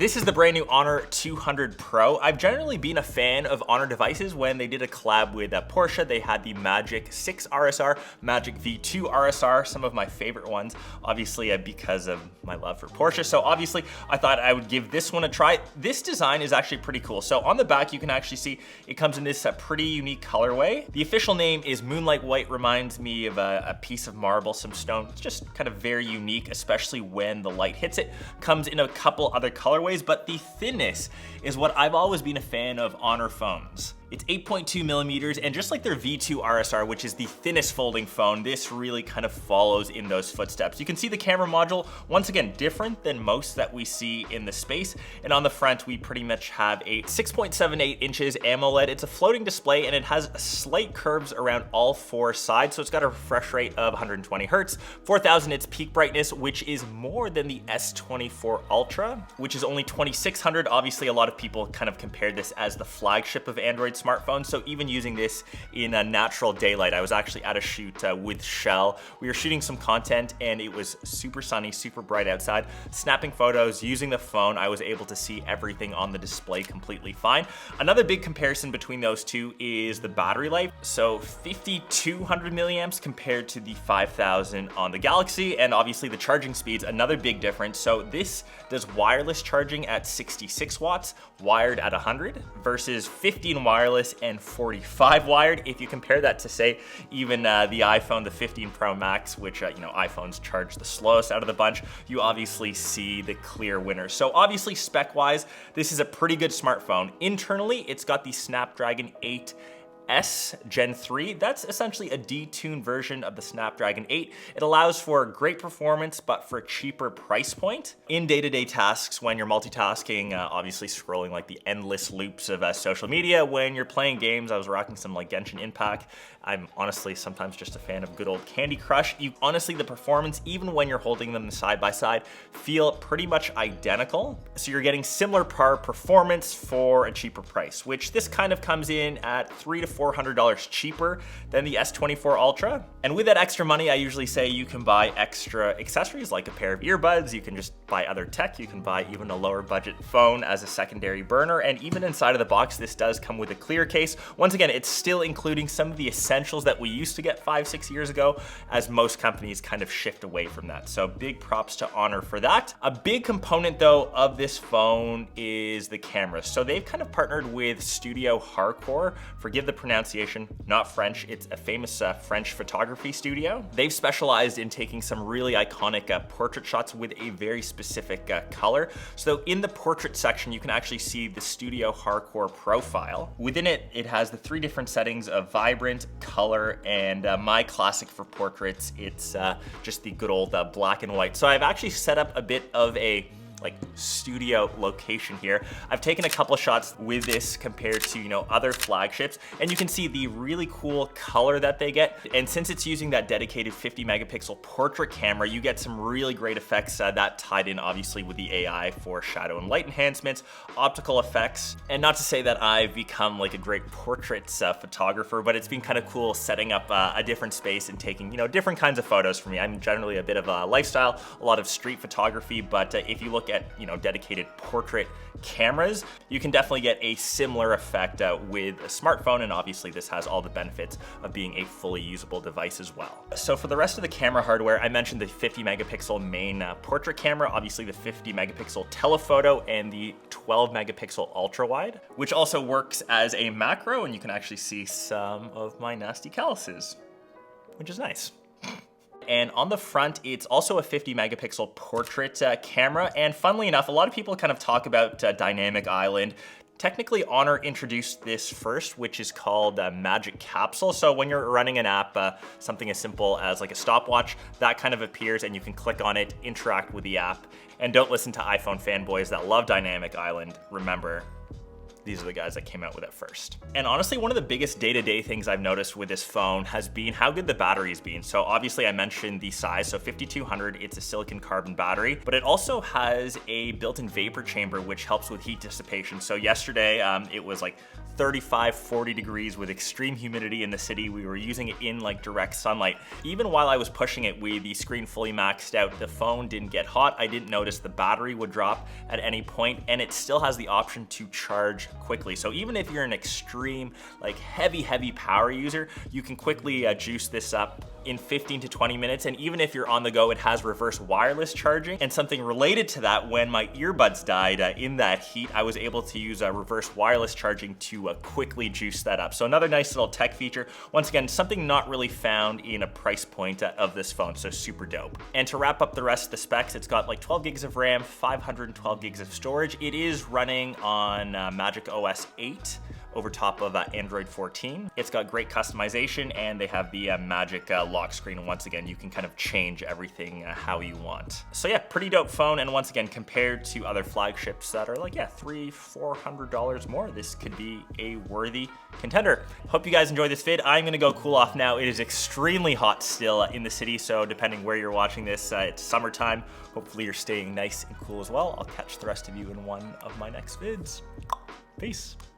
This is the brand new Honor 200 Pro. I've generally been a fan of Honor devices. When they did a collab with Porsche, they had the Magic 6 RSR, Magic V2 RSR, some of my favorite ones, obviously because of my love for Porsche. So obviously I thought I would give this one a try. This design is actually pretty cool. So on the back, you can actually see it comes in this pretty unique colorway. The official name is Moonlight White, reminds me of a piece of marble, some stone. It's just kind of very unique, especially when the light hits it. Comes in a couple other colorways, but the thinness is what I've always been a fan of Honor phones. It's 8.2 millimeters, and just like their V2 RSR, which is the thinnest folding phone, this really kind of follows in those footsteps. You can see the camera module, once again, different than most that we see in the space. And on the front, we pretty much have a 6.78 inches AMOLED. It's a floating display, and it has slight curves around all four sides. So it's got a refresh rate of 120 Hertz, 4000 nits peak brightness, which is more than the S24 Ultra, which is only 2600. Obviously, a lot of people kind of compared this as the flagship of Android smartphones. So even using this in a natural daylight, I was actually at a shoot with Shell. We were shooting some content and it was super sunny, super bright outside. Snapping photos, using the phone, I was able to see everything on the display completely fine. Another big comparison between those two is the battery life. So 5200 milliamps compared to the 5000 on the Galaxy, and obviously the charging speeds, another big difference. So this does wireless charging at 66 watts, wired at 100 versus 15 wireless and 45 wired. If you compare that to, say, even the iPhone, the 15 Pro Max, which iPhones charge the slowest out of the bunch, you obviously see the clear winner. So obviously spec-wise, this is a pretty good smartphone. Internally, it's got the Snapdragon 8 S Gen 3. That's essentially a detuned version of the Snapdragon 8. It allows for great performance, but for a cheaper price point. In day-to-day tasks, when you're multitasking, obviously scrolling like the endless loops of social media, when you're playing games, I was rocking some like Genshin Impact. I'm honestly sometimes just a fan of good old Candy Crush. Honestly, the performance, even when you're holding them side by side, feel pretty much identical. So you're getting similar performance for a cheaper price, which this kind of comes in at $300 to $400 cheaper than the S24 Ultra. And with that extra money, I usually say you can buy extra accessories like a pair of earbuds. You can just buy other tech. You can buy even a lower budget phone as a secondary burner. And even inside of the box, this does come with a clear case. Once again, it's still including some of the essentials that we used to get 5-6 years ago, as most companies kind of shift away from that. So big props to Honor for that. A big component though of this phone is the camera. So they've kind of partnered with Studio Hardcore. Forgive the pronunciation, not French. It's a famous French photography studio. They've specialized in taking some really iconic portrait shots with a very specific color. So in the portrait section, you can actually see the Studio Hardcore profile. Within it, it has the 3 different settings of vibrant, color, and my classic for portraits, it's just the good old black and white. So I've actually set up a bit of a studio location here. I've taken a couple of shots with this compared to, other flagships, and you can see the really cool color that they get. And since it's using that dedicated 50 megapixel portrait camera, you get some really great effects that tied in obviously with the AI for shadow and light enhancements, optical effects. And not to say that I've become like a great portraits photographer, but it's been kind of cool setting up a different space and taking, different kinds of photos for me. I'm generally a bit of a lifestyle, a lot of street photography, but if you look at dedicated portrait cameras, you can definitely get a similar effect with a smartphone, and obviously this has all the benefits of being a fully usable device as well. So for the rest of the camera hardware, I mentioned the 50 megapixel main portrait camera, obviously the 50 megapixel telephoto, and the 12 megapixel ultra wide, which also works as a macro, and you can actually see some of my nasty calluses, which is nice. And on the front, it's also a 50 megapixel portrait camera. And funnily enough, a lot of people kind of talk about Dynamic Island. Technically, Honor introduced this first, which is called Magic Capsule. So when you're running an app, something as simple as like a stopwatch, that kind of appears and you can click on it, interact with the app. And don't listen to iPhone fanboys that love Dynamic Island. Remember, these are the guys that came out with it first. And honestly, one of the biggest day-to-day things I've noticed with this phone has been how good the battery's been. So obviously I mentioned the size, so 5200, it's a silicon carbon battery, but it also has a built-in vapor chamber, which helps with heat dissipation. So yesterday, it was like 35, 40 degrees with extreme humidity in the city. We were using it in like direct sunlight. Even while I was pushing it with the screen fully maxed out, the phone didn't get hot. I didn't notice the battery would drop at any point, and it still has the option to charge quickly. So even if you're an extreme, like heavy power user, you can quickly juice this up in 15 to 20 minutes. And even if you're on the go, it has reverse wireless charging. And something related to that, when my earbuds died in that heat, I was able to use reverse wireless charging to quickly juice that up. So another nice little tech feature. Once again, something not really found in a price point of this phone, so super dope. And to wrap up the rest of the specs, it's got like 12 gigs of RAM, 512 gigs of storage. It is running on Magic OS 8 over top of Android 14. It's got great customization, and they have the Magic lock screen. And once again, you can kind of change everything how you want. So yeah, pretty dope phone. And once again, compared to other flagships that are like, yeah, $300-400 more, this could be a worthy contender. Hope you guys enjoyed this vid. I'm gonna go cool off now. It is extremely hot still in the city, so depending where you're watching this, it's summertime. Hopefully you're staying nice and cool as well. I'll catch the rest of you in one of my next vids. Peace.